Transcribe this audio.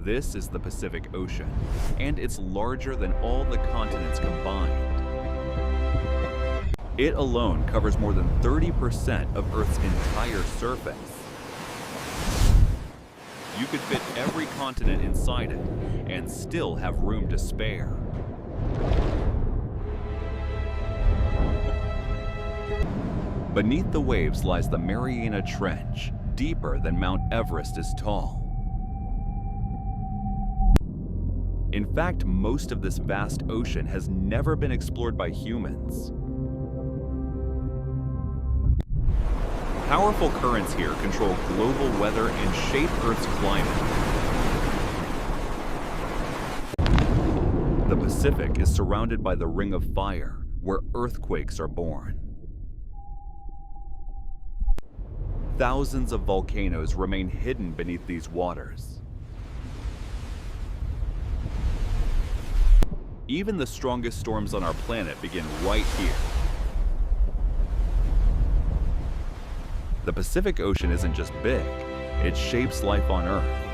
This is the Pacific Ocean, and it's larger than all the continents combined. It alone covers more than 30% of Earth's entire surface. You could fit every continent inside it and still have room to spare. Beneath the waves lies the Mariana Trench, deeper than Mount Everest is tall. In fact, most of this vast ocean has never been explored by humans. Powerful currents here control global weather and shape Earth's climate. The Pacific is surrounded by the Ring of Fire, where earthquakes are born. Thousands of volcanoes remain hidden beneath these waters. Even the strongest storms on our planet begin right here. The Pacific Ocean isn't just big, it shapes life on Earth.